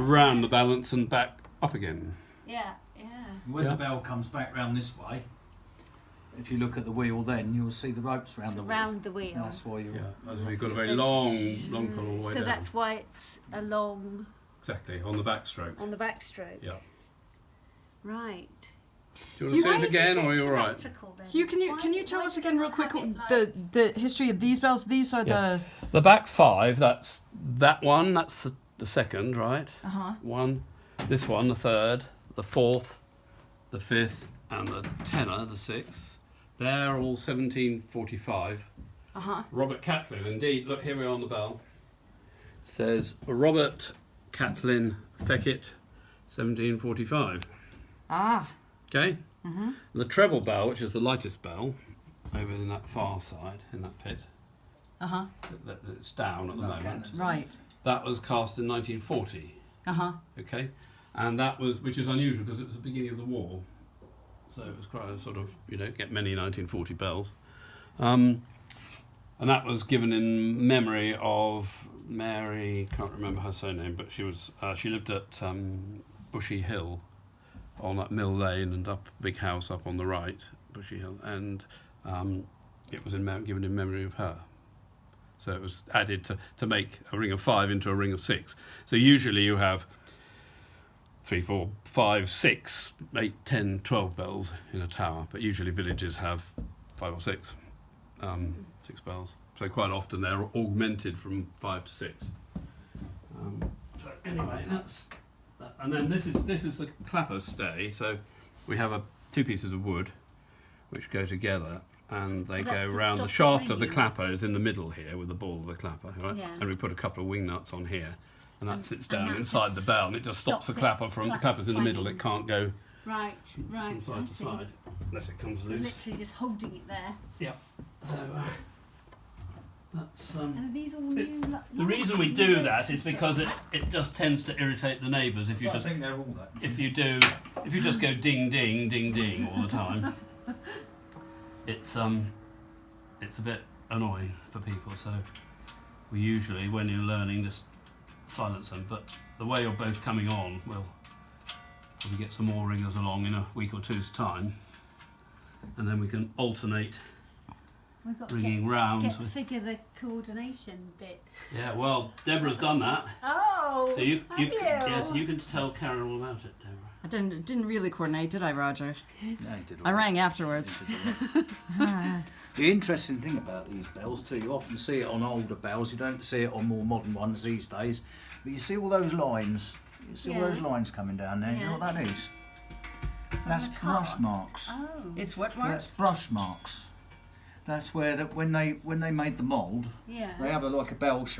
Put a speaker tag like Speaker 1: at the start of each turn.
Speaker 1: round the balance and back up again.
Speaker 2: Yeah, yeah.
Speaker 3: When the bell comes back round this way, if you look at the wheel, then you'll see the ropes round the wheel.
Speaker 2: Round the wheel.
Speaker 3: That's why you.
Speaker 1: Yeah, that's why you've got a very long pull all the way
Speaker 2: So
Speaker 1: down.
Speaker 2: that's why it's a long
Speaker 1: Exactly, on the backstroke.
Speaker 2: on the backstroke.
Speaker 1: Yeah.
Speaker 2: Right.
Speaker 1: Do you want to see it again, or are you all right?
Speaker 4: Hugh, can you tell us again real quick the history of these bells? These are
Speaker 1: Yes. The back five, that's that one, that's the second, right? One, this one, the third, the fourth, the fifth, and the tenor, the sixth. They're all 1745. Robert Catlin, indeed. Look, here we are on the bell. It says Robert Catlin Feckett, 1745. Okay? The treble bell, which is the lightest bell, over in that far side, in that pit. It's down at the moment.
Speaker 3: Cannons.
Speaker 4: Right.
Speaker 1: That was cast in 1940. Okay? And that was, which is unusual because it was the beginning of the war. So it was quite a sort of, you don't get many 1940 bells. And that was given in memory of Mary, can't remember her surname, but she lived at Bushy Hill on that Mill Lane and up big house up on the right, Bushy Hill, and it was given in memory of her. So it was added to make a ring of 5 into a ring of 6. So usually you have 3, 4, 5, 6, 8, 10, 12 bells in a tower, but usually villages have 5 or 6, 6 bells. So quite often they're augmented from 5 to 6. So anyway, that's that. And then this is the clapper stay. So we have two pieces of wood which go together, and they go round. The shaft of the clapper is in the middle here with the ball of the clapper, right?
Speaker 2: Yeah.
Speaker 1: And we put a couple of wing nuts on here. And that sits down
Speaker 2: that
Speaker 1: inside
Speaker 2: just
Speaker 1: the bell, and it just stops the clapper from. The clapper's in the middle; it can't go
Speaker 2: Right.
Speaker 1: from side to side unless it comes loose.
Speaker 2: Literally just holding it there.
Speaker 1: Yeah. So that's
Speaker 2: And are these all new?
Speaker 1: the reason we do that is because it just tends to irritate the neighbours if you
Speaker 3: I think they're all that.
Speaker 1: if you just go ding ding ding ding all the time. It's a bit annoying for people. So we usually, when you're learning, just silence them, but the way you're both coming on, we'll probably get some more ringers along in a week or two's time, and then we can alternate
Speaker 2: We've got
Speaker 1: ringing
Speaker 2: to
Speaker 1: rounds.
Speaker 2: figure the coordination bit.
Speaker 1: Yeah, well, Deborah's done that.
Speaker 2: Oh,
Speaker 1: So you
Speaker 2: have you?
Speaker 1: you can tell Karen all about it, Deborah.
Speaker 4: I didn't really coordinate, did I, Roger?
Speaker 3: No, you did all
Speaker 4: I
Speaker 3: right.
Speaker 4: rang afterwards.
Speaker 3: You did all right. The interesting thing about these bells too, you often see it on older bells, you don't see it on more modern ones these days, but you see all those lines, all those lines coming down there, do you know what that is? That's
Speaker 2: the
Speaker 3: brush
Speaker 2: cards.
Speaker 3: marks.
Speaker 2: Oh.
Speaker 4: It's what
Speaker 3: That's
Speaker 4: marks?
Speaker 3: brush marks. That's where when they made the mould,
Speaker 2: Yeah.
Speaker 3: they have like a bell shape